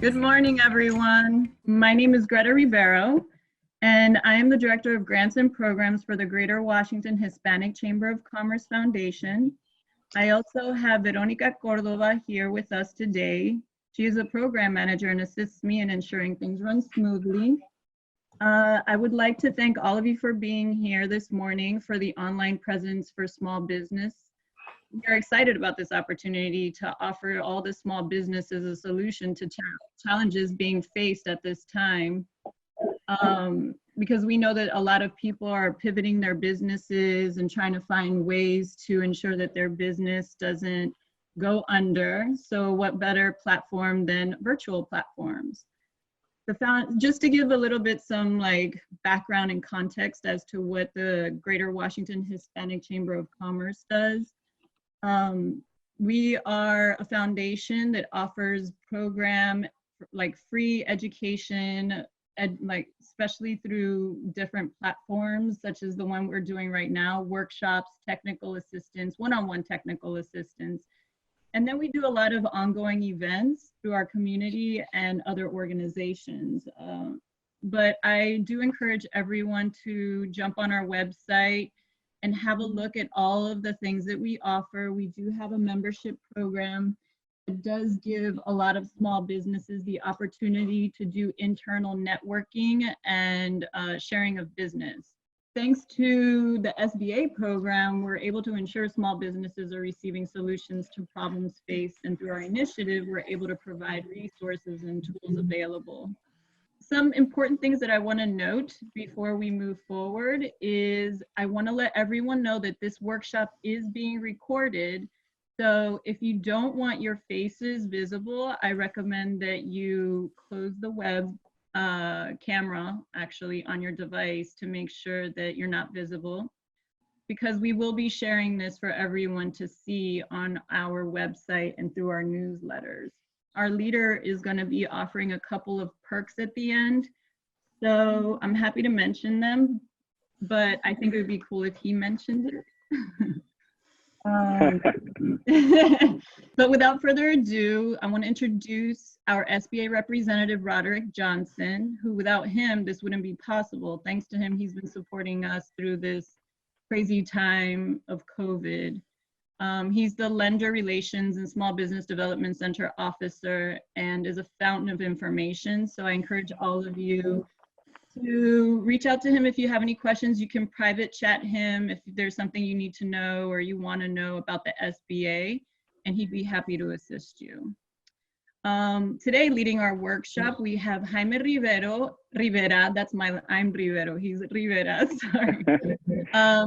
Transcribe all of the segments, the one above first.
Good morning, everyone. My name is Greta Rivero, and I am the Director of Grants and Programs for the Greater Washington Hispanic Chamber of Commerce Foundation. I also have Veronica Cordova here with us today. She is a program manager and assists me in ensuring things run smoothly. I would like to thank all of you for being here this morning for the online presence for small business. We are excited about this opportunity to offer all the small businesses a solution to challenges being faced at this time. Because we know that a lot of people are pivoting their businesses and trying to find ways to ensure that their business doesn't go under. So what better platform than virtual platforms? Just to give a little bit some background and context as to what the Greater Washington Hispanic Chamber of Commerce does. We are a foundation that offers program free education, especially through different platforms, such as the one we're doing right now, workshops, technical assistance, one-on-one technical assistance. And then we do a lot of ongoing events through our community and other organizations. But I do encourage everyone to jump on our website and have a look at all of the things that we offer. We do have a membership program that does give a lot of small businesses the opportunity to do internal networking and sharing of business. Thanks to the SBA program, we're able to ensure small businesses are receiving solutions to problems faced, and through our initiative, we're able to provide resources and tools available. Some important things that I want to note before we move forward is I want to let everyone know that this workshop is being recorded. So if you don't want your faces visible, I recommend that you close the web camera actually on your device to make sure that you're not visible, because we will be sharing this for everyone to see on our website and through our newsletters. Our leader is going to be offering a couple of perks at the end, so I'm happy to mention them, but I think it would be cool if he mentioned it. But without further ado, I want to introduce our SBA representative, Roderick Johnson, who without him, this wouldn't be possible. Thanks to him, he's been supporting us through this crazy time of COVID. He's the Lender Relations and Small Business Development Center Officer and is a fountain of information. So I encourage all of you to reach out to him if you have any questions. You can private chat him if there's something you need to know or you want to know about the SBA, and he'd be happy to assist you. Today, leading our workshop, we have Jaime Rivera. That's I'm Rivero, he's Rivera, sorry.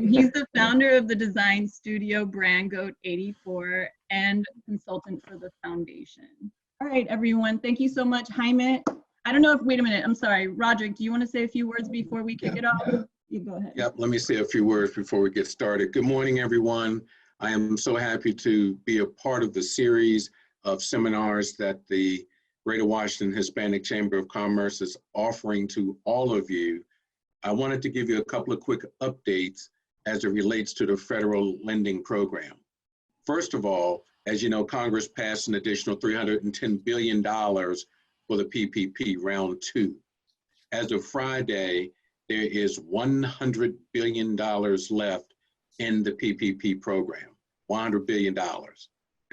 He's the founder of the design studio Brand Goat 84 and consultant for the foundation. All right, everyone, thank you so much. Jaime, I don't know if, wait a minute, I'm sorry. Roderick, do you want to say a few words before we kick it off? You go ahead. Yep, let me say a few words before we get started. Good morning, everyone. I am so happy to be a part of the series of seminars that the Greater Washington Hispanic Chamber of Commerce is offering to all of you. I wanted to give you a couple of quick updates as it relates to the federal lending program. First of all, as you know, Congress passed an additional $310 billion for the PPP round 2. As of Friday, there is $100 billion left in the PPP program, $100 billion, all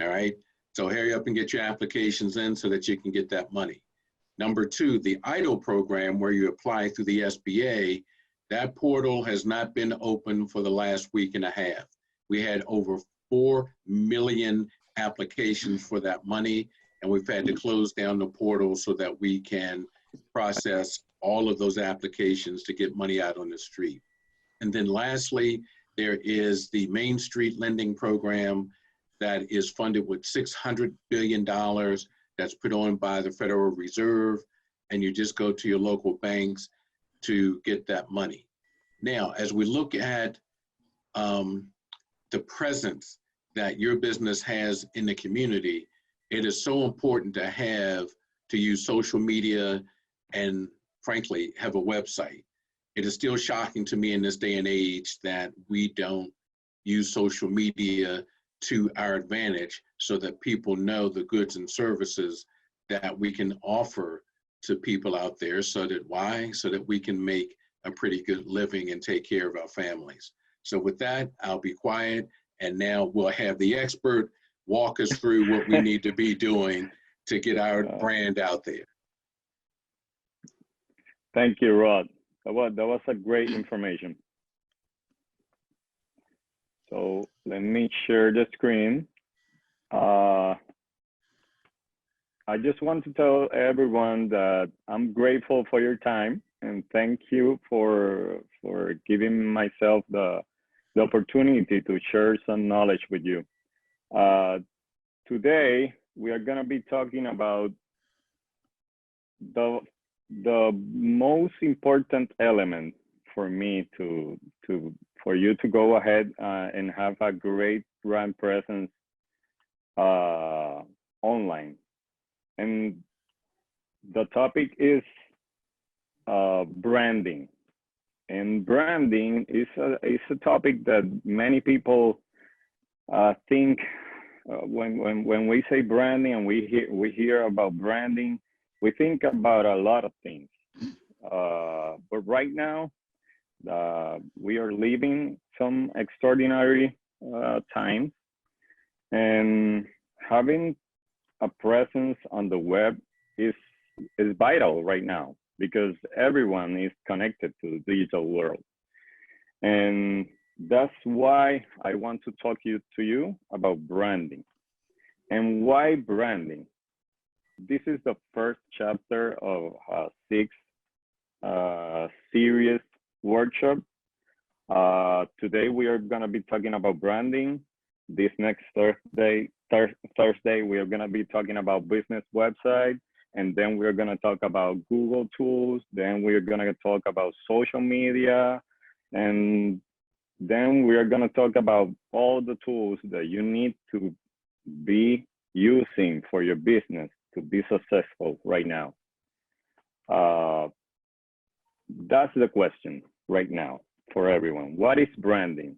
right? So hurry up and get your applications in so that you can get that money. Number 2, the EIDL program, where you apply through the SBA, that portal has not been open for the last week and a half. We had over 4 million applications for that money, and we've had to close down the portal so that we can process all of those applications to get money out on the street. And then lastly, there is the Main Street Lending Program that is funded with $600 billion that's put on by the Federal Reserve, and you just go to your local banks to get that money. Now, as we look at the presence that your business has in the community, it is so important to use social media and, frankly, have a website. It is still shocking to me in this day and age that we don't use social media to our advantage so that people know the goods and services that we can offer to people out there so that why? So that we can make a pretty good living and take care of our families. So with that, I'll be quiet, and now we'll have the expert walk us through what we need to be doing to get our brand out there. Thank you, Rod. That was a great information. So let me share the screen. I just want to tell everyone that I'm grateful for your time, and thank you for giving myself the opportunity to share some knowledge with you. Today, we are gonna be talking about the most important element for me for you to go ahead and have a great brand presence online. And the topic is branding. And branding is a topic that many people think when we say branding and we hear about branding, we think about a lot of things. But right now, we are living some extraordinary times, and having a presence on the web is vital right now, because everyone is connected to the digital world. And that's why I want to talk to you about branding. And why branding? This is the first chapter of a 6-series workshop. Today we are going to be talking about branding. This next Thursday we are going to be talking about business website, and then we're going to talk about Google tools. Then we're going to talk about social media, and then we are going to talk about all the tools that you need to be using for your business to be successful right now. That's the question right now for everyone. What is branding?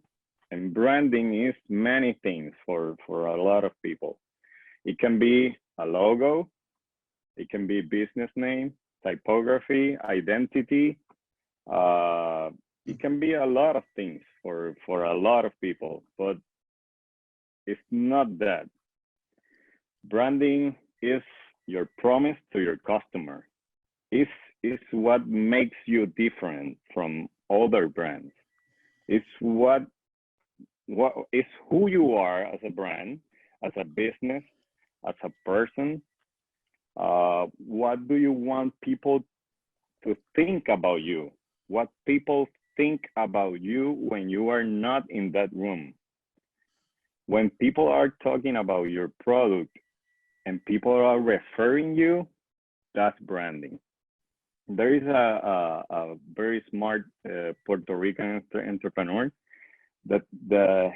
And branding is many things for a lot of people. It can be a logo, it can be business name, typography, identity. It can be a lot of things for a lot of people, but it's not that. Branding is your promise to your customer. It's what makes you different from other brands. It's what is who you are as a brand, as a business, as a person. What do you want people to think about you? What people think about you when you are not in that room? When people are talking about your product and people are referring you, that's branding. There is a very smart Puerto Rican entrepreneur that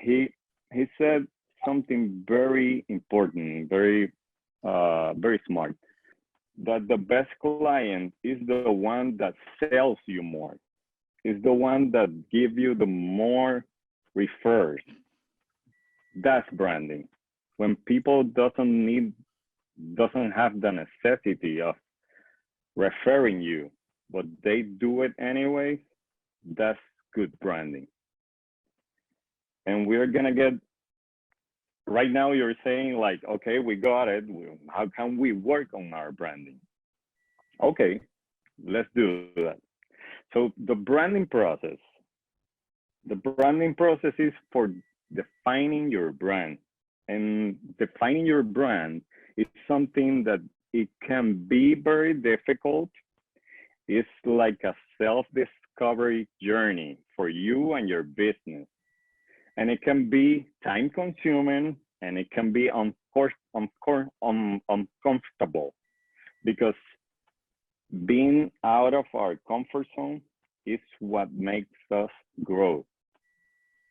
he said something very important, very smart, that the best client is the one that sells you more, is the one that gives you the more refers. That's branding. When people doesn't have the necessity of referring you, but they do it anyway, that's good branding. And we're gonna get, right now you're saying like, okay, we got it. How can we work on our branding? Okay, let's do that. So the branding process is for defining your brand. And defining your brand is something that it can be very difficult. It's like a self-discovery journey for you and your business. And it can be time consuming, and it can be uncomfortable, because being out of our comfort zone is what makes us grow.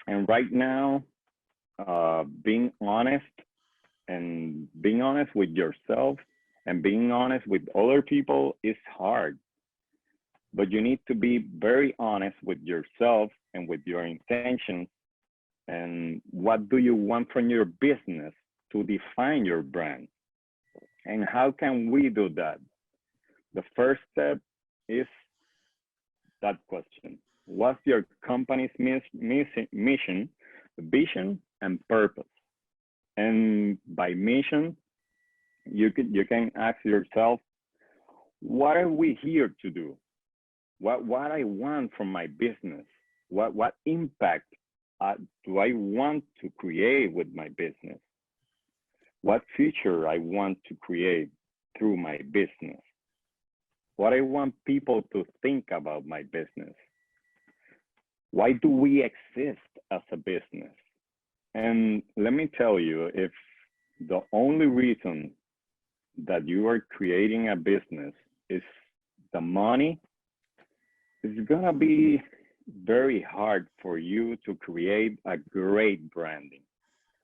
And right now, being honest with yourself and being honest with other people is hard. But you need to be very honest with yourself and with your intentions. And what do you want from your business to define your brand? And how can we do that? The first step is that question. What's your company's mission, vision, and purpose? And by mission, you can ask yourself, what are we here to do? What I want from my business? What impact do I want to create with my business? What future I want to create through my business? What I want people to think about my business? Why do we exist as a business? And let me tell you, if the only reason that you are creating a business is the money, it's gonna be very hard for you to create a great branding.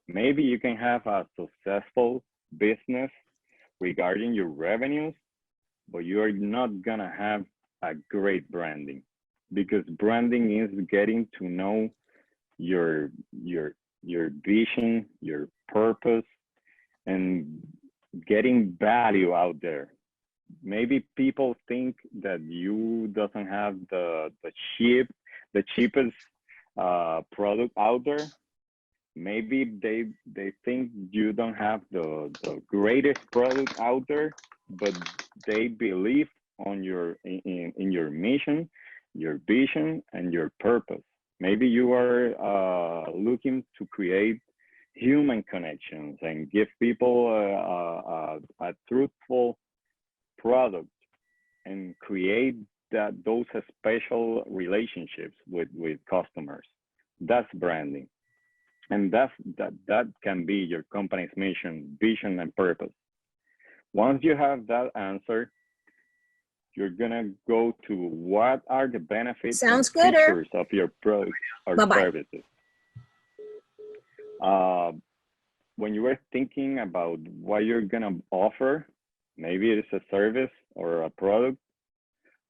Maybe you can have a successful business regarding your revenues, but you are not gonna have a great branding, because branding is getting to know your vision, your purpose, and getting value out there. Maybe people think that you doesn't have the cheapest product out there. Maybe they think you don't have the greatest product out there, but they believe on your in your mission, your vision, and your purpose. Maybe you are looking to create human connections and give people a truthful product and create those special relationships with customers. That's branding. And that can be your company's mission, vision, and purpose. Once you have that answer, you're gonna go to what are the benefits and features of your products or services. When you are thinking about what you're gonna offer, maybe it's a service or a product,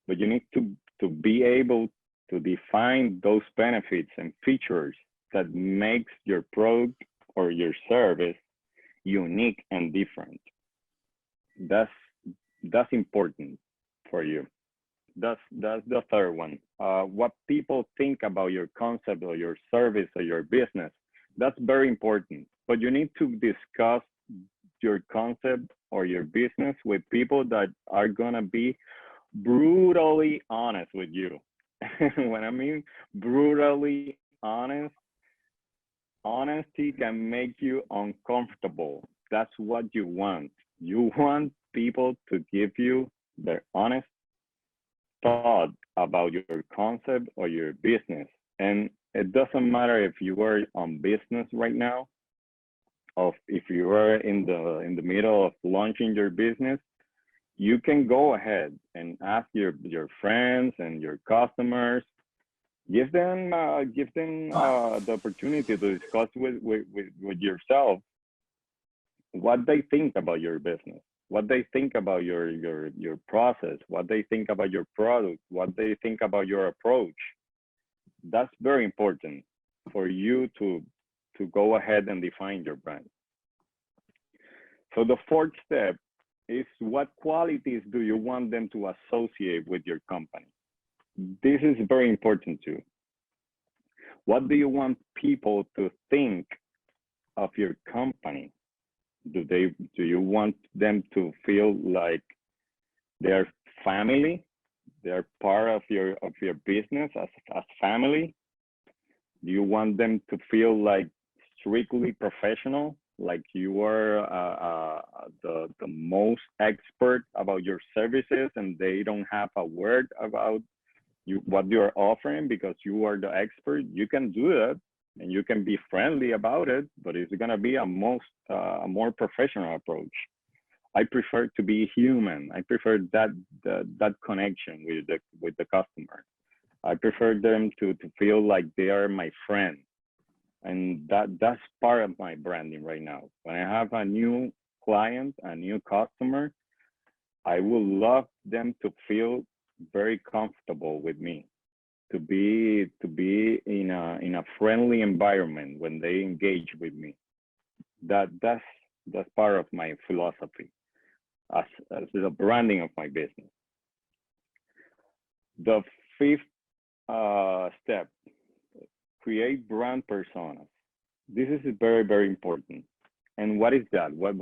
but you need to be able to define those benefits and features that makes your product or your service unique and different. That's important for you. That's the third one. What people think about your concept or your service or your business, that's very important. But you need to discuss your concept or your business with people that are gonna be brutally honest with you. When I mean brutally honest, honesty can make you uncomfortable. That's what you want. You want people to give you their honest thought about your concept or your business. And it doesn't matter if you are on business right now, or if you are in the middle of launching your business. You can go ahead and ask your friends and your customers. Give them the opportunity to discuss with yourself what they think about your business, what they think about your process, what they think about your product, what they think about your approach. That's very important for you to go ahead and define your brand. So the fourth step is, what qualities do you want them to associate with your company? This is very important too. What do you want people to think of your company? Do you want them to feel like they're family? They're part of your business as family? Do you want them to feel like strictly professional, like you are the most expert about your services and they don't have a word about what you're offering because you are the expert? You can do that and you can be friendly about it, but it's gonna be a more professional approach. I prefer to be human. I prefer that connection with the customer. I prefer them to feel like they are my friend. And that's part of my branding right now. When I have a new client, a new customer, I would love them to feel very comfortable with me, to be in a friendly environment when they engage with me. That's part of my philosophy. as the branding of my business. The fifth step, create brand personas. This is very, very important. And what is that? What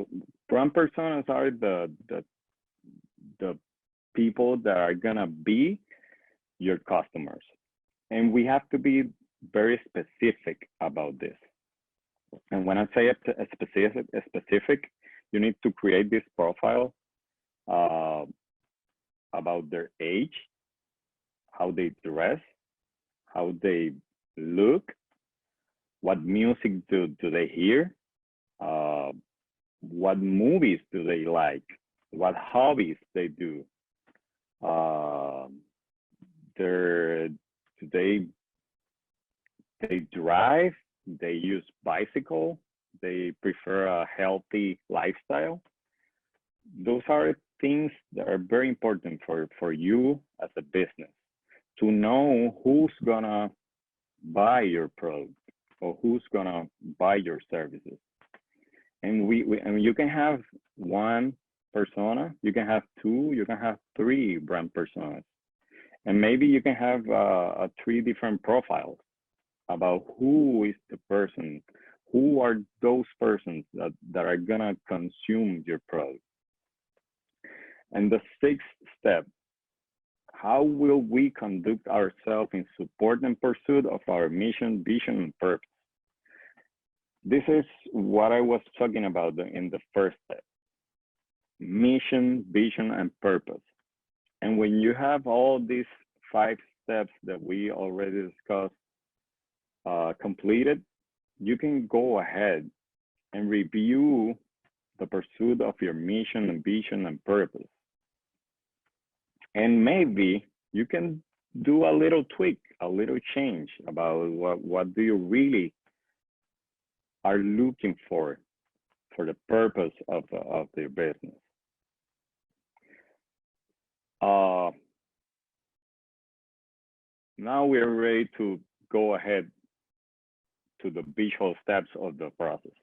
brand personas are the people that are gonna be your customers. And we have to be very specific about this. And when I say a specific, you need to create this profile about their age, how they dress, how they look, what music do they hear, what movies do they like, what hobbies they do, they drive, they use bicycle, they prefer a healthy lifestyle. Those are things that are very important for you as a business, to know who's gonna buy your product or who's gonna buy your services. And you can have one persona, you can have two, you can have three brand personas. And maybe you can have 3 different profiles about who is the person, who are those persons that are gonna consume your product. And the 6th step, how will we conduct ourselves in support and pursuit of our mission, vision, and purpose? This is what I was talking about in the first step. Mission, vision, and purpose. And when you have all these 5 steps that we already discussed completed, you can go ahead and review the pursuit of your mission and vision and purpose. And maybe you can do a little tweak, a little change about what do you really are looking for the purpose of their business. Now we're ready to go ahead to the visual steps of the process.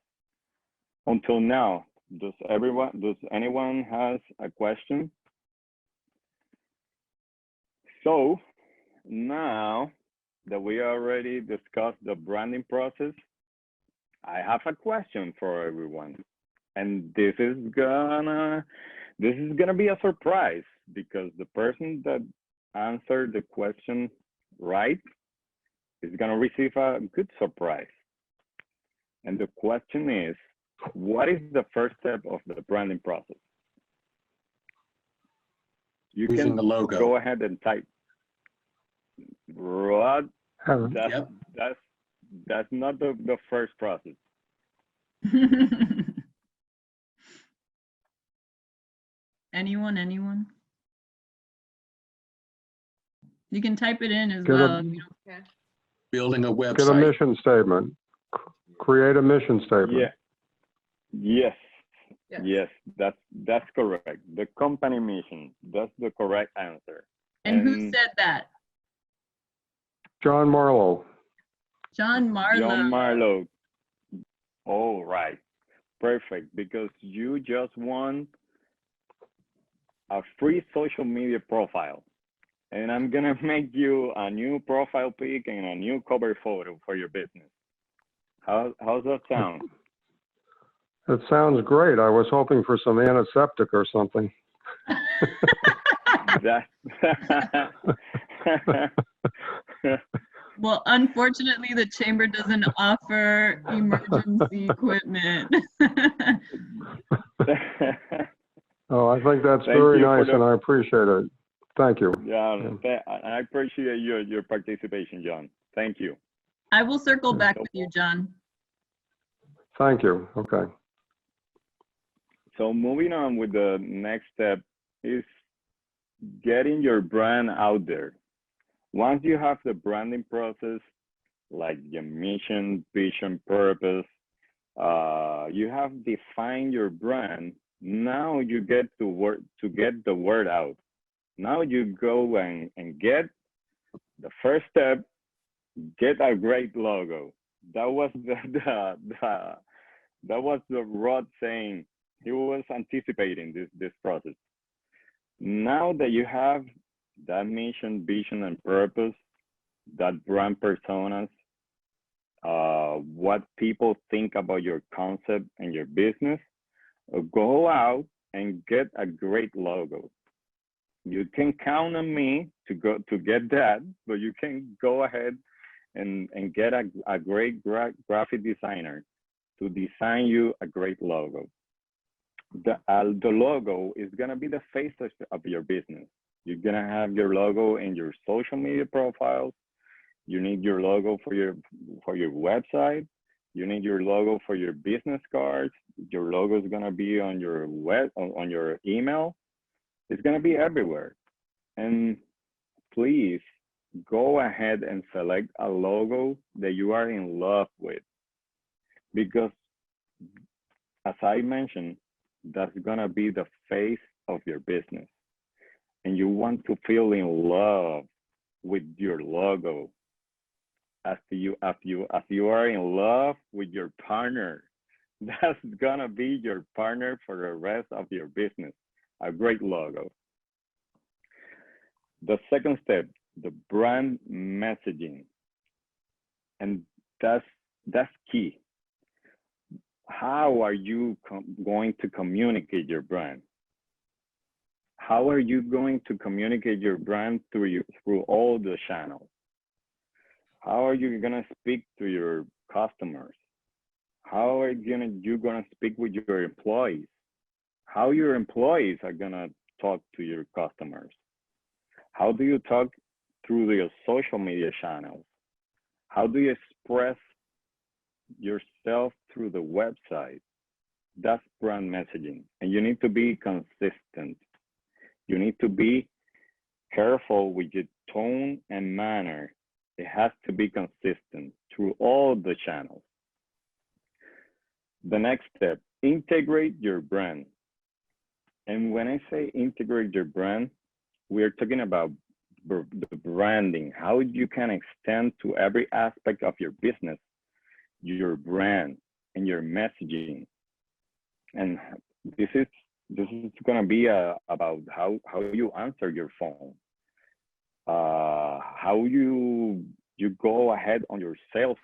Until now, does anyone has a question? So now that we already discussed the branding process, I have a question for everyone. And this is gonna be a surprise, because the person that answered the question right is gonna receive a good surprise. And the question is, what is the first step of the branding process? You Using can the logo. go ahead and type. Rod, Yep. that's not the first process. Anyone? You can type it in as Get a- well. If you don't- Building a Get a website. mission statement. Create a mission statement. Yeah. Yes, that's correct. The company mission, that's the correct answer. And who said that? John Marlowe. John Marlowe. John Marlowe. All right, perfect, because you just won a free social media profile. And I'm gonna make you a new profile pic and a new cover photo for your business. How's that sound? It sounds great. I was hoping for some antiseptic or something. That Well, unfortunately, the chamber doesn't offer emergency equipment. Oh, I think that's Thank very you for nice, the- and I appreciate it. Thank you. Yeah, I appreciate your participation, John. Thank you. I will circle back with you, John. Thank you. Okay. So moving on with the next step is getting your brand out there. Once you have the branding process, like your mission, vision, purpose, you have defined your brand. Now you get to get the word out. Now you go and get the first step, get a great logo. That was the Rod saying, He was anticipating this process. Now that you have that mission, vision, and purpose, that brand personas, what people think about your concept and your business, go out and get a great logo. You can count on me to get that, but you can go ahead and get a great graphic designer to design you a great logo. The logo is gonna be the face of your business. You're gonna have your logo in your social media profiles. You need your logo for your website. You need your logo for your business cards. Your logo is gonna be on your on your email. It's gonna be everywhere. And please go ahead and select a logo that you are in love with, because as I mentioned, that's gonna be the face of your business. And you want to feel in love with your logo as you are in love with your partner. That's gonna be your partner for the rest of your business, a great logo. The second step, the brand messaging. And that's key. How are you going to communicate your brand? How are you going to communicate your brand through all the channels? How are you gonna speak to your customers? How are you gonna speak with your employees? How your employees are gonna talk to your customers? How do you talk through your social media channels? How do you express yourself through the website? That's brand messaging. And you need to be consistent. You need to be careful with your tone and manner. It has to be consistent through all the channels. The next step, integrate your brand. And when I say integrate your brand, we're talking about the branding, how you can extend to every aspect of your business, your brand and your messaging. And this is going to be about how you answer your phone, how you go ahead on your sales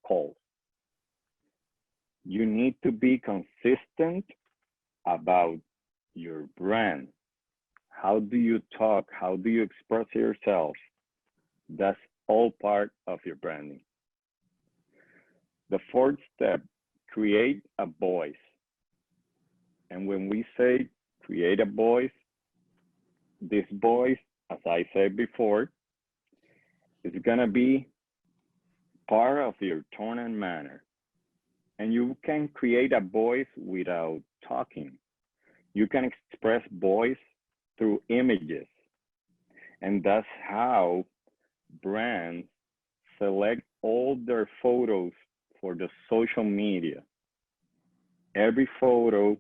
calls. You need to be consistent about your brand. How do you talk? How do you express yourself? That's all part of your branding. The fourth step, create a voice. And when we say create a voice, this voice, as I said before, is gonna be part of your tone and manner. And you can create a voice without talking. You can express voice through images. And that's how brands select all their photos for the social media. Every photo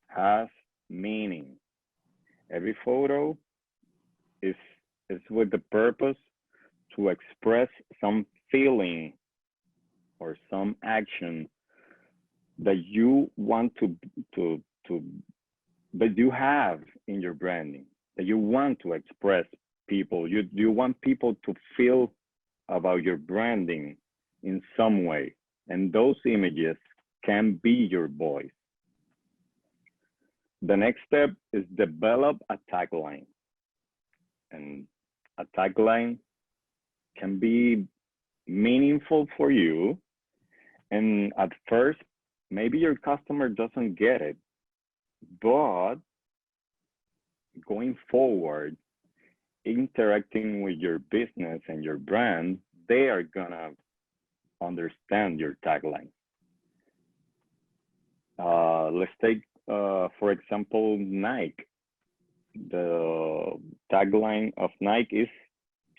has meaning. Every photo is with the purpose to express some feeling or some action that you want that you have in your branding, that you want to express people. You want people to feel about your branding in some way. And those images can be your voice. The next step is develop a tagline. And a tagline can be meaningful for you. And at first, maybe your customer doesn't get it, but going forward, interacting with your business and your brand, they are gonna understand your tagline. Let's take, for example, Nike. The tagline of Nike is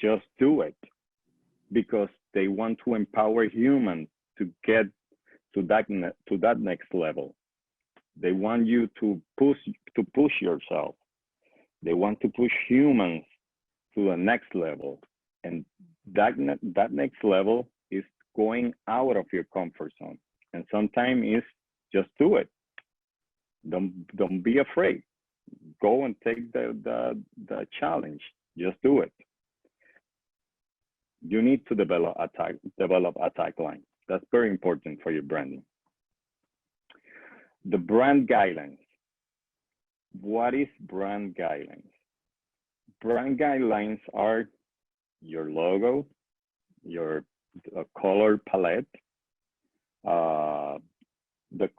just do it, because they want to empower humans to get to that next level. They want you to push yourself. They want to push humans to the next level. And that next level is going out of your comfort zone. And sometimes it's just do it. Don't be afraid. Go and take the challenge. Just do it. You need to develop a tagline. That's very important for your branding. The brand guidelines. What is brand guidelines? Brand guidelines are your logo, your color palette, the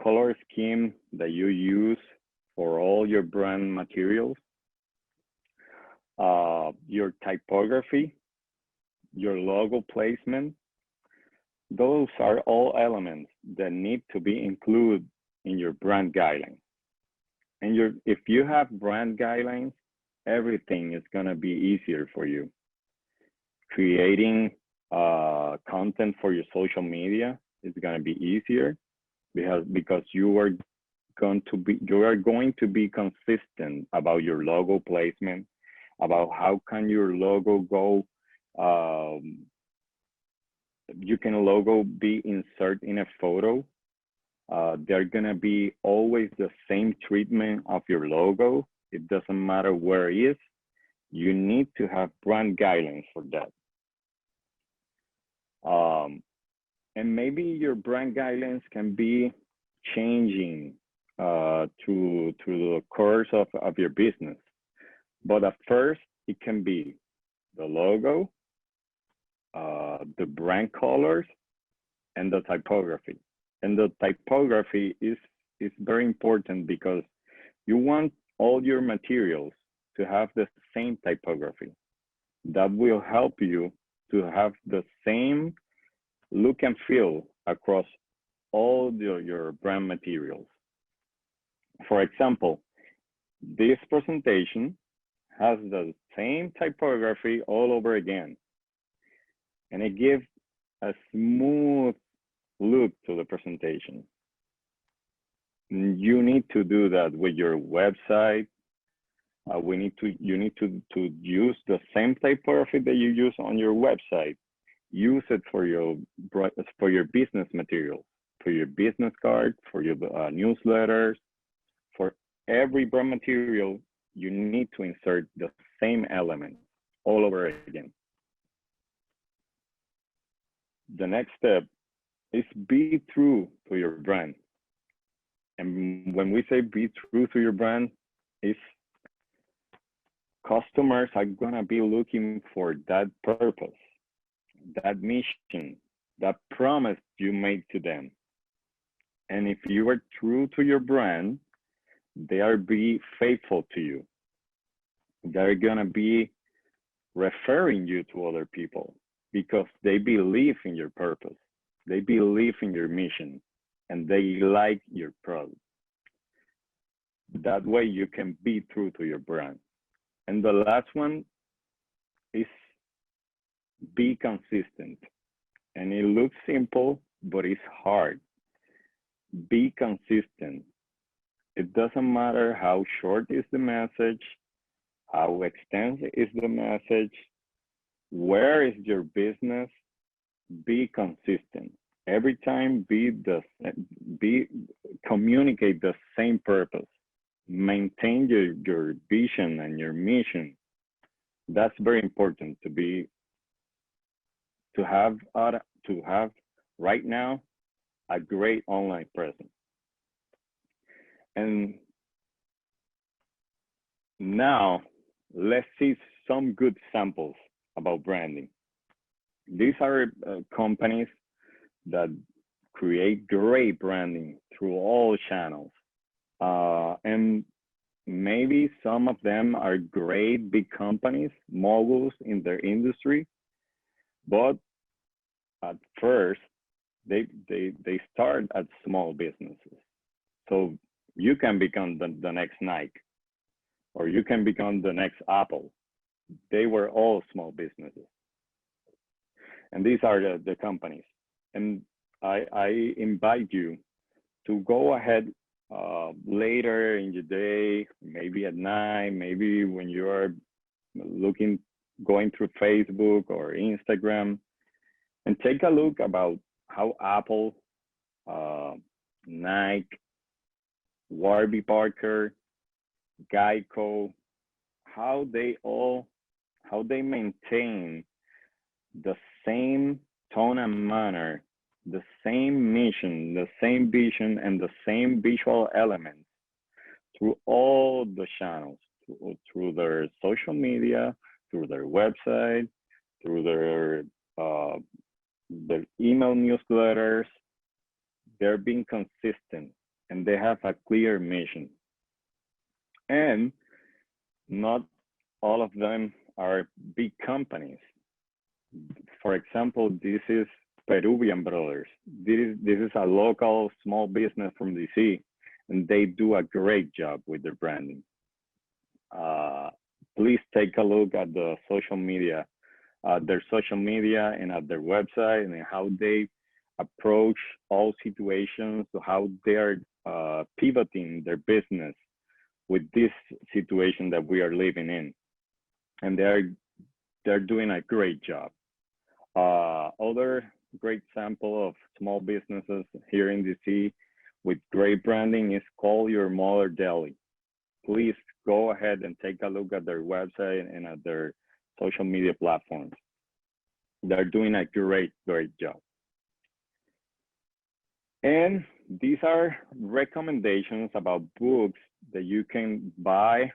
color scheme that you use for all your brand materials, your typography, your logo placement. Those are all elements that need to be included in your brand guidelines. And if you have brand guidelines, everything is gonna be easier for you. Creating content for your social media is gonna be easier because you are going to be consistent about your logo placement, about how can your logo go. You can logo be insert in a photo. They're gonna be always the same treatment of your logo. It doesn't matter where it is. You need to have brand guidelines for that. And maybe your brand guidelines can be changing through the course of your business. But at first, it can be the logo, the brand colors, and the typography. And the typography is very important because you want all your materials to have the same typography. That will help you to have the same look and feel across all your brand materials. For example, this presentation has the same typography all over again, and it gives a smooth look to the presentation. You need to do that with your website. You need to use the same typography that you use on your website. Use it for your business materials, for your business cards, for your newsletters. For every brand material, you need to insert the same element all over again. The next step is be true to your brand. And when we say be true to your brand, is customers are gonna be looking for that purpose, that mission, that promise you made to them. And if you are true to your brand, they are be faithful to you. They're gonna be referring you to other people because they believe in your purpose. They believe in your mission and they like your product. That way you can be true to your brand. And the last one is be consistent. And it looks simple, but it's hard. Be consistent. It doesn't matter how short is the message, how extensive is the message, where is your business, be consistent. Every time communicate the same purpose. Maintain your vision and your mission. That's very important to have right now a great online presence. And now let's see some good samples about branding. These are companies that create great branding through all channels. And maybe some of them are great big companies, moguls in their industry, but at first they start at small businesses. So you can become the next Nike, or you can become the next Apple. They were all small businesses. And these are the companies. And I invite you to go ahead later in the day, maybe at night, maybe when you're going through Facebook or Instagram, and take a look about how Apple, Nike, Warby Parker, Geico, how they maintain the same tone and manner, the same mission, the same vision, and the same visual elements through all the channels, through their social media, through their website, through their email newsletters. They're being consistent and they have a clear mission. And not all of them are big companies. For example, this is Peruvian Brothers. This is a local small business from DC, and they do a great job with their branding. Please take a look at the social media, their social media and at their website, and how they approach all situations, to how they're pivoting their business with this situation that we are living in. And they're doing a great job. Other great sample of small businesses here in DC with great branding is Call Your Mother Deli. Please go ahead and take a look at their website and at their social media platforms. They're doing a great job. And these are recommendations about books that you can buy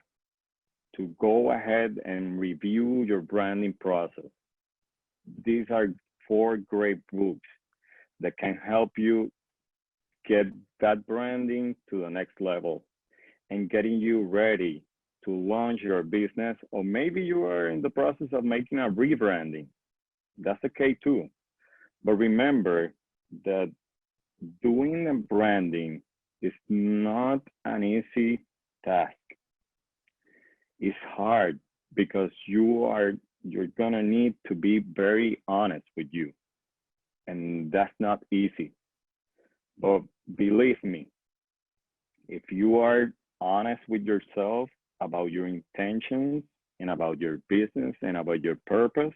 to go ahead and review your branding process. These are 4 great books that can help you get that branding to the next level and getting you ready to launch your business, or maybe you are in the process of making a rebranding. That's okay too. But remember that doing a branding is not an easy task. It's hard because you're gonna need to be very honest with you, and that's not easy. But believe me, if you are honest with yourself about your intentions and about your business and about your purpose,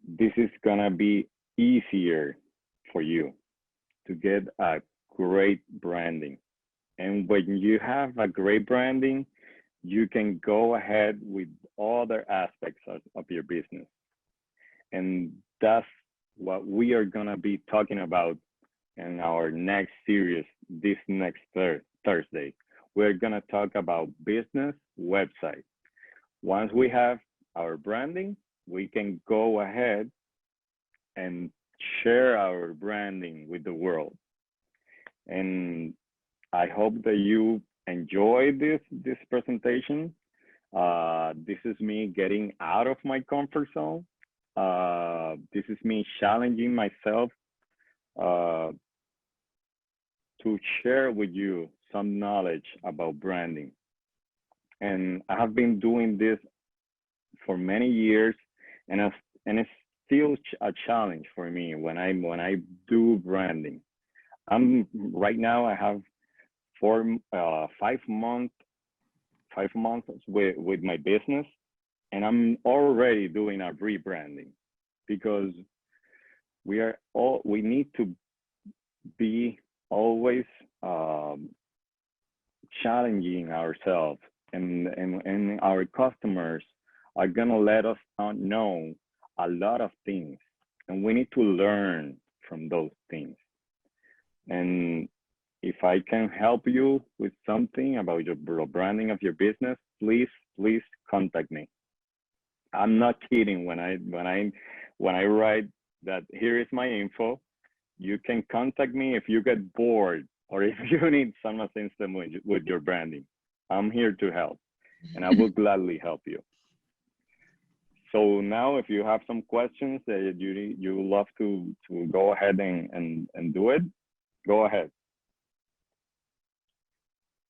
this is gonna be easier for you to get a great branding. And when you have a great branding, you can go ahead with other aspects of your business. And that's what we are gonna be talking about in our next series, this next Thursday. We're gonna talk about business website. Once we have our branding, we can go ahead and share our branding with the world. And I hope that you enjoy this presentation. This is me getting out of my comfort zone. This is me challenging myself to share with you some knowledge about branding. And I have been doing this for many years, and it's still a challenge for me when I do branding. Right now I have 5 months with my business, and I'm already doing a rebranding because we need to be always challenging ourselves, and our customers are gonna let us know a lot of things, and we need to learn from those things. And if I can help you with something about your branding of your business, please contact me. I'm not kidding when I write that here is my info. You can contact me if you get bored or if you need some assistance with your branding. I'm here to help, and I will gladly help you. So now, if you have some questions that you love to go ahead and do it, go ahead.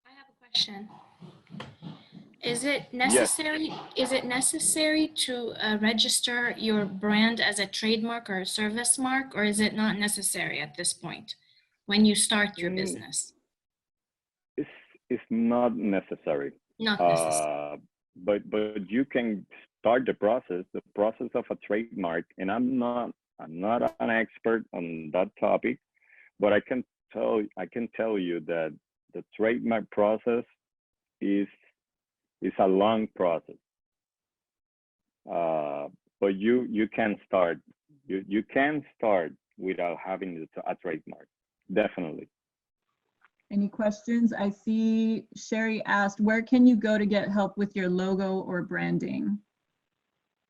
I have a question. Is it necessary? Yes. Is it necessary to register your brand as a trademark or a service mark, or is it not necessary at this point when you start your business? It's not necessary. Not necessary. But you can start the process of a trademark. And I'm not an expert on that topic, but I can tell you that the trademark process is a long process. But you can start. You can start without having a trademark. Definitely. Any questions? I see Sherry asked, where can you go to get help with your logo or branding?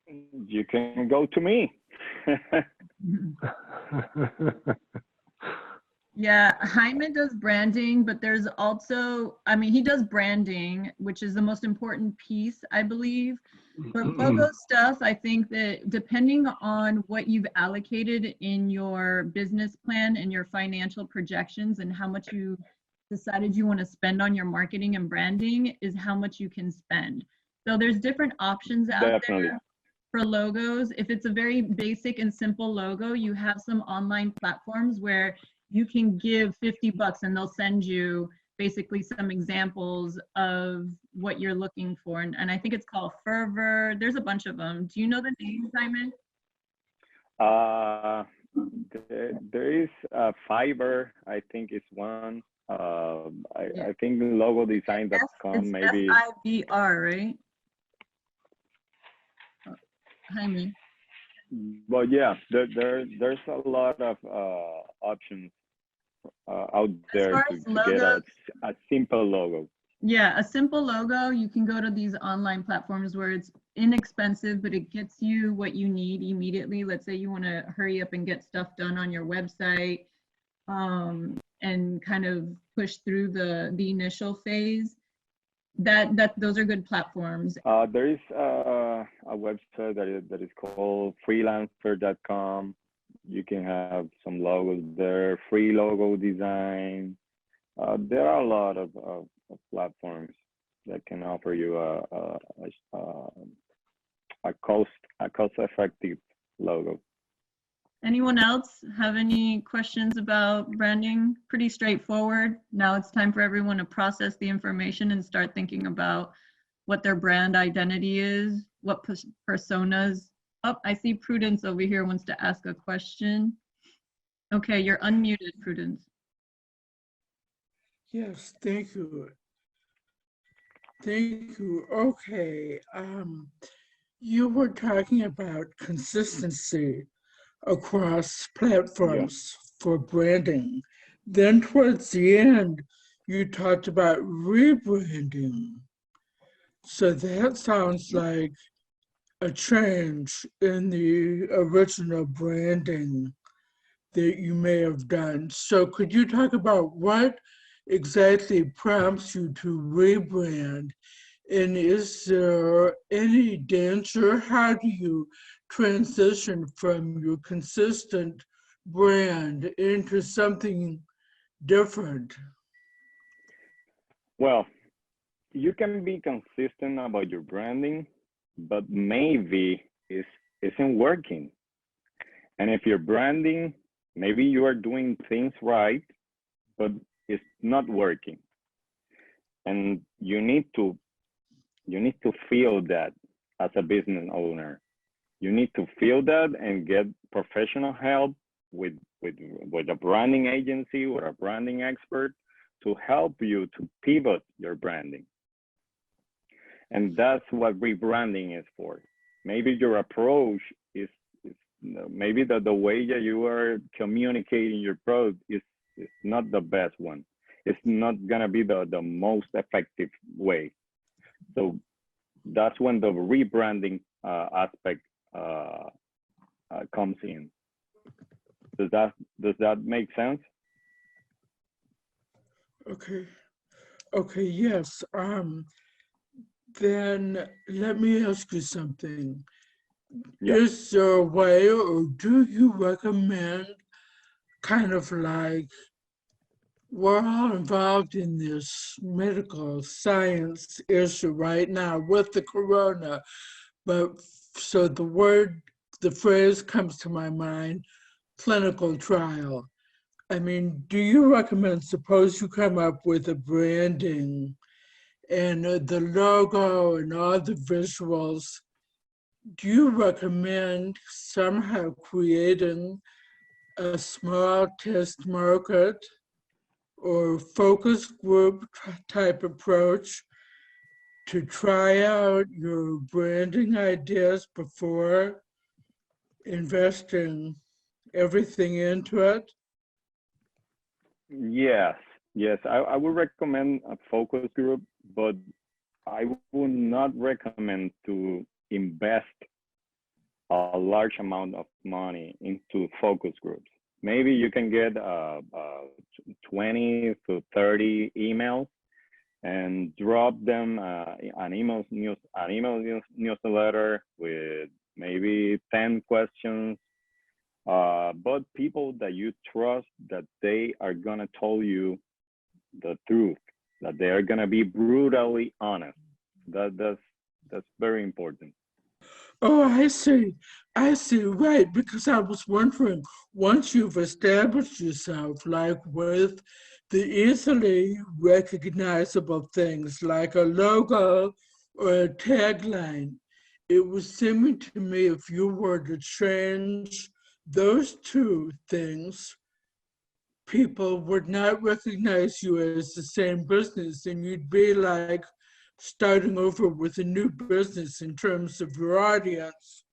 You can go to me. Yeah, Jaime does branding, but there's also, I mean, he does branding, which is the most important piece, I believe. For logo stuff, I think that depending on what you've allocated in your business plan and your financial projections and how much you decided you want to spend on your marketing and branding is how much you can spend. So there's different options out Definitely. there for logos. If it's a very basic and simple logo, you have some online platforms where you can give $50 and they'll send you basically some examples of what you're looking for. And I think it's called Fervor. There's a bunch of them. Do you know the name, Simon? There is Fiverr, I think is one. I think logodesign.com maybe. FIVR, right? Jaime. But yeah, there's a lot of options out there to get a simple logo. Yeah, a simple logo, you can go to these online platforms where it's inexpensive, but it gets you what you need immediately. Let's say you want to hurry up and get stuff done on your website and kind of push through the initial phase. Those are good platforms. There is a website that is called freelancer.com. You can have some logos there, free logo design. There are a lot of platforms that can offer you a cost-effective logo. Anyone else have any questions about branding? Pretty straightforward. Now it's time for everyone to process the information and start thinking about what their brand identity is, what personas. Oh, I see Prudence over here wants to ask a question. Okay, you're unmuted, Prudence. Yes, thank you. Thank you. Okay. You were talking about consistency across platforms for branding. Then towards the end, you talked about rebranding. So that sounds like a change in the original branding that you may have done. So could you talk about what exactly prompts you to rebrand? And is there any danger? How do you transition from your consistent brand into something different? Well, you can be consistent about your branding, but maybe it isn't working. And if your branding, maybe you are doing things right, but it's not working. And you need to feel that as a business owner. You need to feel that and get professional help with a branding agency or a branding expert to help you to pivot your branding. And that's what rebranding is for. Maybe your approach is maybe the way that you are communicating your product is not the best one. It's not gonna be the most effective way. So that's when the rebranding aspect comes in. Does that make sense? Okay, yes. Then let me ask you something. Yeah. Is there a way, or do you recommend kind of like, we're all involved in this medical science issue right now with the corona, but so the phrase comes to my mind, clinical trial. I mean, do you recommend, suppose you come up with a branding and the logo and all the visuals, do you recommend somehow creating a small test market or focus group type approach to try out your branding ideas before investing everything into it? Yes, yes, I would recommend a focus group, but I would not recommend to invest a large amount of money into focus groups. Maybe you can get 20 to 30 emails and drop them an email newsletter with maybe 10 questions, but people that you trust, that they are gonna tell you the truth, that they are gonna be brutally honest. That's very important. Oh, I see. I see. Right. Because I was wondering, once you've established yourself, like with the easily recognizable things like a logo or a tagline, it was seeming to me if you were to change those two things, people would not recognize you as the same business, and you'd be like starting over with a new business in terms of your audience.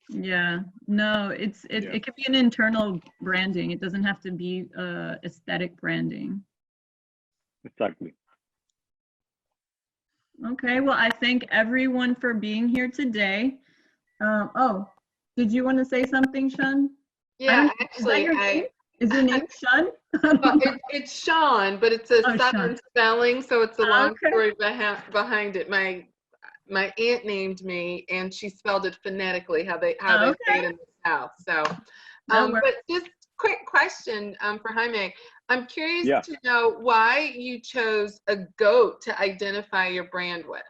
Yeah, no, it could be an internal branding. It doesn't have to be aesthetic branding. Exactly. Okay, well, I thank everyone for being here today. Oh, did you want to say something, Sean? Yeah, Is that your name? Is your name Sean? well, it's Sean, but it's a Oh, Southern Sean. spelling, so it's a long Okay. story behind it. My aunt named me, and she spelled it phonetically, how they say it in the South. So, but just quick question for Jaime. I'm curious to know why you chose a goat to identify your brand with.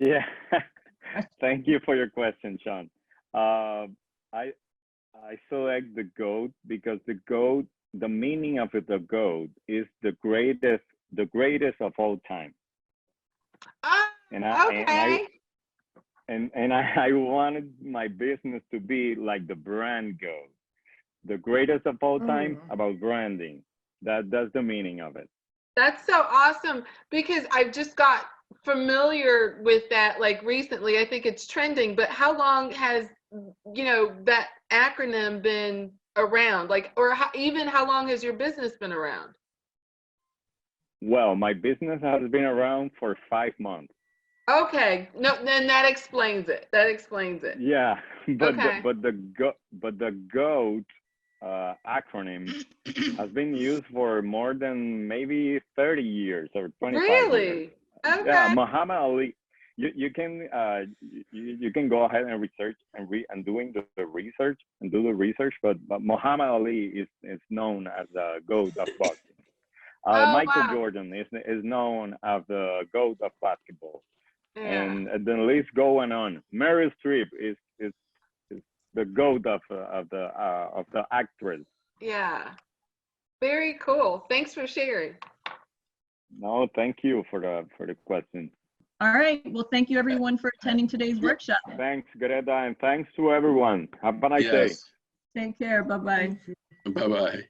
Yeah, thank you for your question, Sean. I select the goat because the meaning of the goat is the greatest of all time. And I wanted my business to be like the brand goat, the greatest of all time, about branding. That's the meaning of it. That's so awesome, because I've just got familiar with that like recently. I think it's trending, but how long has that acronym been around, like, or even how long has your business been around? Well, my business has been around for 5 months. Okay, no, then that explains it. Yeah, but okay. the GOAT acronym has been used for more than maybe 30 years or 25 years. Okay. Yeah, Muhammad Ali. You can go ahead and research and doing the research and do the research, but Muhammad Ali is known as the GOAT of boxing. Michael Jordan is known as the GOAT of basketball. Yeah. And the list going on. Meryl Streep is the GOAT of the actress. Yeah, very cool. Thanks for sharing. No, thank you for the question. All right. Well, thank you everyone for attending today's workshop. Thanks, Greta, and thanks to everyone. Have a nice day. Take care. Bye-bye. Bye-bye.